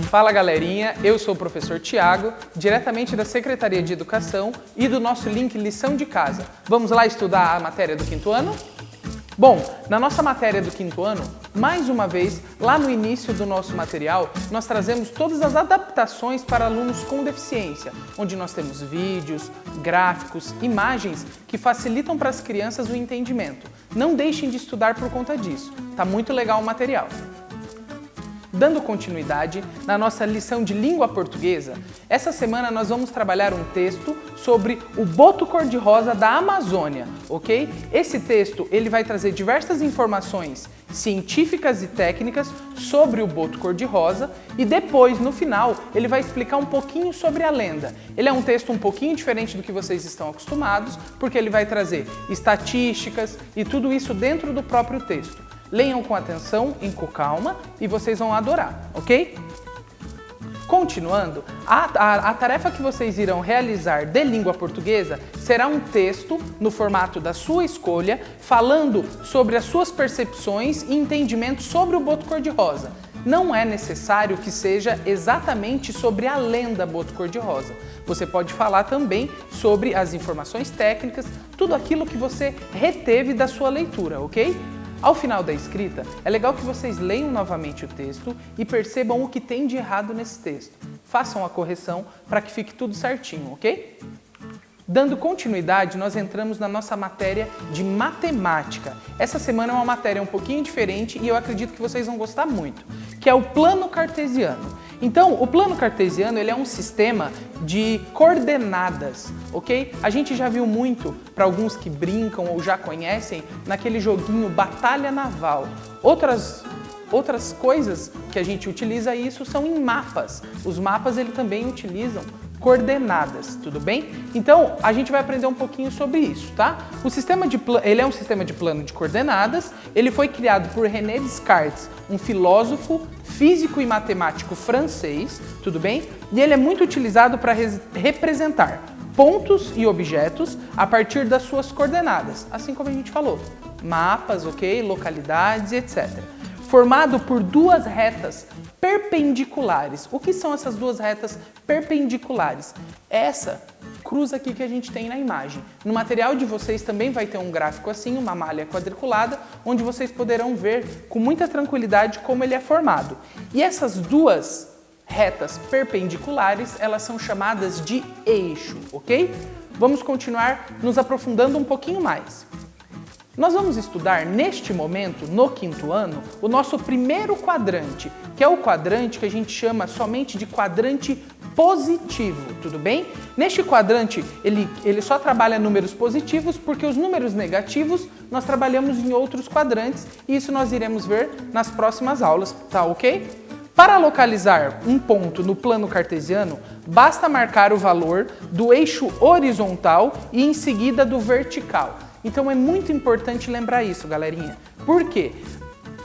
Fala galerinha, eu sou o professor Tiago, diretamente da Secretaria de Educação e do nosso link Lição de Casa. Vamos lá estudar a matéria do quinto ano? Bom, na nossa matéria do quinto ano, mais uma vez, lá no início do nosso material, nós trazemos todas as adaptações para alunos com deficiência, onde nós temos vídeos, gráficos, imagens que facilitam para as crianças o entendimento. Não deixem de estudar por conta disso, tá muito legal o material. Dando continuidade na nossa lição de língua portuguesa, essa semana nós vamos trabalhar um texto sobre o boto cor-de-rosa da Amazônia, ok? Esse texto ele vai trazer diversas informações científicas e técnicas sobre o boto cor-de-rosa e depois, no final, ele vai explicar um pouquinho sobre a lenda. Ele é um texto um pouquinho diferente do que vocês estão acostumados, porque ele vai trazer estatísticas e tudo isso dentro do próprio texto. Leiam com atenção, com calma, e vocês vão adorar, ok? Continuando, a tarefa que vocês irão realizar de língua portuguesa será um texto no formato da sua escolha, falando sobre as suas percepções e entendimentos sobre o boto cor-de-rosa. Não é necessário que seja exatamente sobre a lenda boto cor-de-rosa. Você pode falar também sobre as informações técnicas, tudo aquilo que você reteve da sua leitura, ok? Ao final da escrita, é legal que vocês leiam novamente o texto e percebam o que tem de errado nesse texto. Façam a correção para que fique tudo certinho, ok? Dando continuidade, nós entramos na nossa matéria de matemática. Essa semana é uma matéria um pouquinho diferente e eu acredito que vocês vão gostar muito, que é o plano cartesiano. Então, o plano cartesiano ele é um sistema de coordenadas, ok? A gente já viu muito, para alguns que brincam ou já conhecem, naquele joguinho Batalha Naval. Outras coisas que a gente utiliza isso são em mapas. Os mapas ele também utilizam coordenadas, tudo bem? Então, a gente vai aprender um pouquinho sobre isso, tá? O sistema ele é um sistema de plano de coordenadas, ele foi criado por René Descartes, um filósofo, físico e matemático francês, tudo bem? E ele é muito utilizado para representar pontos e objetos a partir das suas coordenadas, assim como a gente falou, mapas, ok? Localidades, etc. Formado por duas retas perpendiculares. O que são essas duas retas perpendiculares? Essa cruz aqui que a gente tem na imagem. No material de vocês também vai ter um gráfico assim, uma malha quadriculada, onde vocês poderão ver com muita tranquilidade como ele é formado. E essas duas retas perpendiculares, elas são chamadas de eixo, ok? Vamos continuar nos aprofundando um pouquinho mais. Nós vamos estudar neste momento, no quinto ano, o nosso primeiro quadrante, que é o quadrante que a gente chama somente de quadrante positivo, tudo bem? Neste quadrante, ele só trabalha números positivos porque os números negativos nós trabalhamos em outros quadrantes e isso nós iremos ver nas próximas aulas, tá ok? Para localizar um ponto no plano cartesiano, basta marcar o valor do eixo horizontal e em seguida do vertical. Então é muito importante lembrar isso, galerinha. Por quê?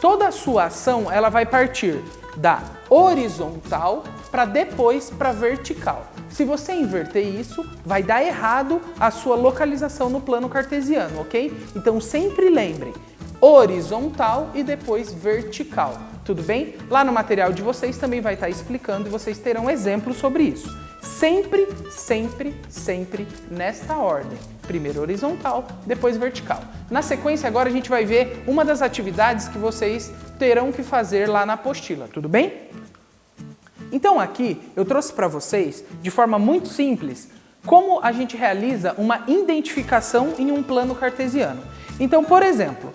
Toda a sua ação ela vai partir da horizontal para depois para vertical. Se você inverter isso, vai dar errado a sua localização no plano cartesiano, ok? Então sempre lembrem, horizontal e depois vertical, tudo bem? Lá no material de vocês também vai estar explicando e vocês terão exemplos sobre isso. Sempre, sempre, sempre nesta ordem. Primeiro horizontal, depois vertical. Na sequência, agora a gente vai ver uma das atividades que vocês terão que fazer lá na apostila, tudo bem? Então aqui eu trouxe para vocês, de forma muito simples, como a gente realiza uma identificação em um plano cartesiano. Então, por exemplo,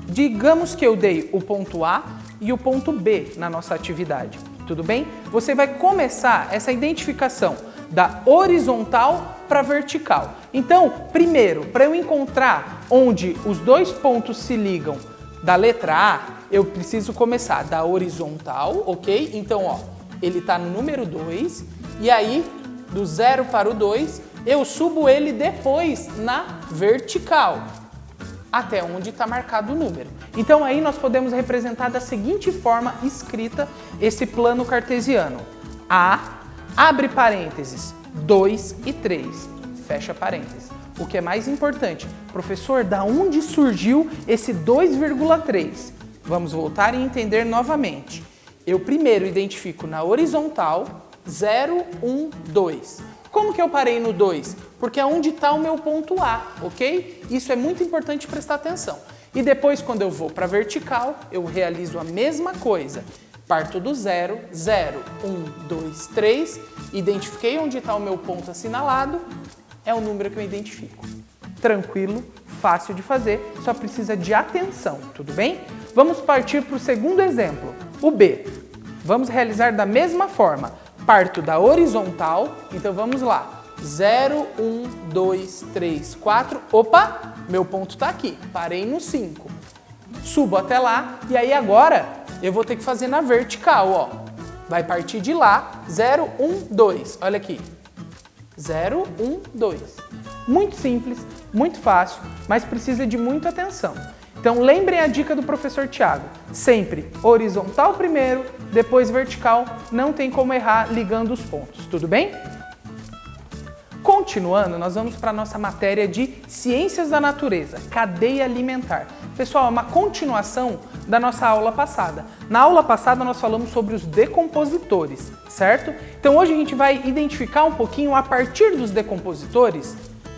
digamos que eu dei o ponto A e o ponto B na nossa atividade. Tudo bem? Você vai começar essa identificação da horizontal para vertical. Então, primeiro, para eu encontrar onde os dois pontos se ligam da letra A, eu preciso começar da horizontal, ok? Então, ó, ele está no número 2, e aí, do 0 para o 2, eu subo ele depois na vertical, até onde está marcado o número. Então aí nós podemos representar da seguinte forma escrita esse plano cartesiano. A, abre parênteses, 2 e 3, fecha parênteses. O que é mais importante, professor, da onde surgiu esse 2,3? Vamos voltar e entender novamente. Eu primeiro identifico na horizontal 0, 1, 2. Como que eu parei no 2? Porque é onde está o meu ponto A, ok? Isso é muito importante prestar atenção. E depois, quando eu vou para a vertical, eu realizo a mesma coisa. Parto do 0, 0, 1, 2, 3, identifiquei onde está o meu ponto assinalado, é o número que eu identifico. Tranquilo, fácil de fazer, só precisa de atenção, tudo bem? Vamos partir para o segundo exemplo, o B. Vamos realizar da mesma forma. Parto da horizontal, então vamos lá. 0, 1, 2, 3, 4. Opa, meu ponto está aqui, parei no 5. Subo até lá e aí agora eu vou ter que fazer na vertical, ó. Vai partir de lá, 0, 1, 2. Olha aqui. 0, 1, 2. Muito simples, muito fácil, mas precisa de muita atenção. Então lembrem a dica do professor Thiago. Sempre horizontal primeiro, depois vertical. Não tem como errar ligando os pontos, tudo bem? Continuando, nós vamos para a nossa matéria de Ciências da Natureza, Cadeia Alimentar. Pessoal, é uma continuação da nossa aula passada. Na aula passada nós falamos sobre os decompositores, certo? Então hoje a gente vai identificar um pouquinho, a partir dos decompositores,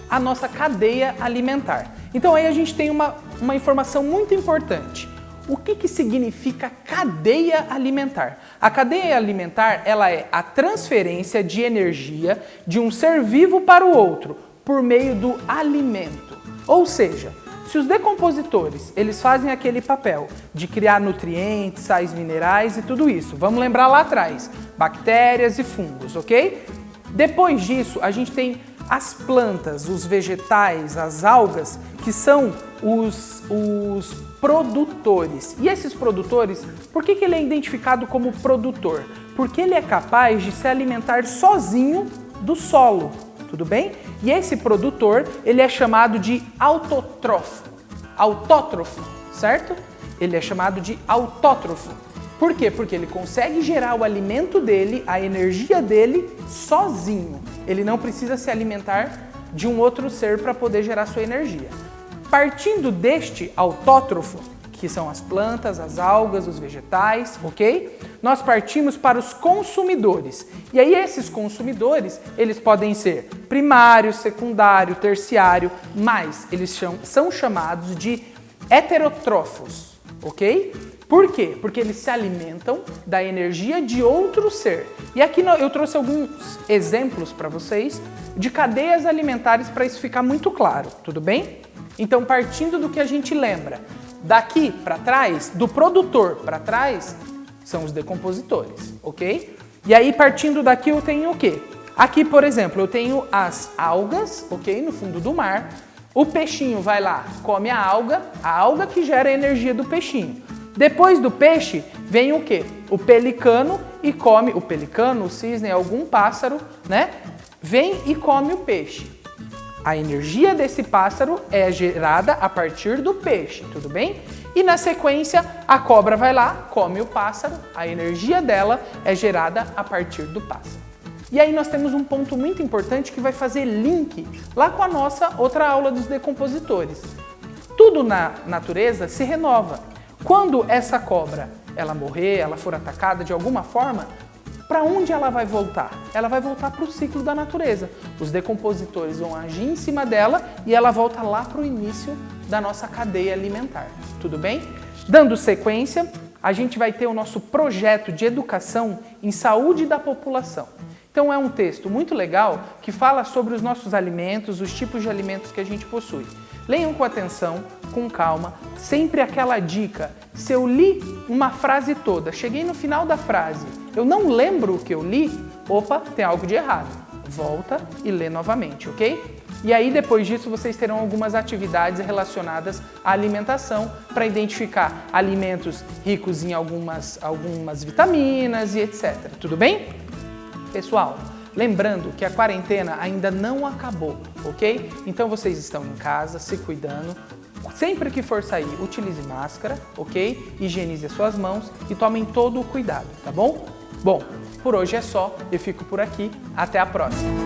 a nossa cadeia alimentar. Então aí a gente tem uma informação muito importante. O que significa cadeia alimentar? A cadeia alimentar, ela é a transferência de energia de um ser vivo para o outro por meio do alimento. Ou seja, se os decompositores, eles fazem aquele papel de criar nutrientes, sais minerais e tudo isso, vamos lembrar lá atrás, bactérias e fungos, ok? Depois disso, a gente tem as plantas, os vegetais, as algas, que são os produtores. E esses produtores, por que ele é identificado como produtor? Porque ele é capaz de se alimentar sozinho do solo, tudo bem? E esse produtor, ele é chamado de autótrofo, certo? Ele é chamado de autótrofo. Por quê? Porque ele consegue gerar o alimento dele, a energia dele, sozinho. Ele não precisa se alimentar de um outro ser para poder gerar sua energia. Partindo deste autótrofo, que são as plantas, as algas, os vegetais, ok? Nós partimos para os consumidores. E aí esses consumidores, eles podem ser primário, secundário, terciário, mas eles são chamados de heterótrofos, ok? Por quê? Porque eles se alimentam da energia de outro ser. E aqui eu trouxe alguns exemplos para vocês de cadeias alimentares para isso ficar muito claro, tudo bem? Então, partindo do que a gente lembra, daqui para trás, do produtor para trás, são os decompositores, ok? E aí, partindo daqui, eu tenho o quê? Aqui, por exemplo, eu tenho as algas, ok? No fundo do mar. O peixinho vai lá, come a alga que gera a energia do peixinho. Depois do peixe, vem o quê? O pelicano e come, o pelicano, o cisne, algum pássaro, né? Vem e come o peixe. A energia desse pássaro é gerada a partir do peixe, tudo bem? E na sequência, a cobra vai lá, come o pássaro, a energia dela é gerada a partir do pássaro. E aí nós temos um ponto muito importante que vai fazer link lá com a nossa outra aula dos decompositores. Tudo na natureza se renova. Quando essa cobra ela morrer, ela for atacada de alguma forma, para onde ela vai voltar? Ela vai voltar para o ciclo da natureza. Os decompositores vão agir em cima dela e ela volta lá para o início da nossa cadeia alimentar. Tudo bem? Dando sequência, a gente vai ter o nosso projeto de educação em saúde da população. Então é um texto muito legal que fala sobre os nossos alimentos, os tipos de alimentos que a gente possui. Leiam com atenção, com calma, sempre aquela dica. Se eu li uma frase toda, cheguei no final da frase, eu não lembro o que eu li, opa, tem algo de errado. Volta e lê novamente, ok? E aí depois disso vocês terão algumas atividades relacionadas à alimentação para identificar alimentos ricos em algumas vitaminas e etc. Tudo bem? Pessoal, lembrando que a quarentena ainda não acabou, ok? Então vocês estão em casa, se cuidando. Sempre que for sair, utilize máscara, ok? Higienize as suas mãos e tomem todo o cuidado, tá bom? Bom, por hoje é só. Eu fico por aqui. Até a próxima!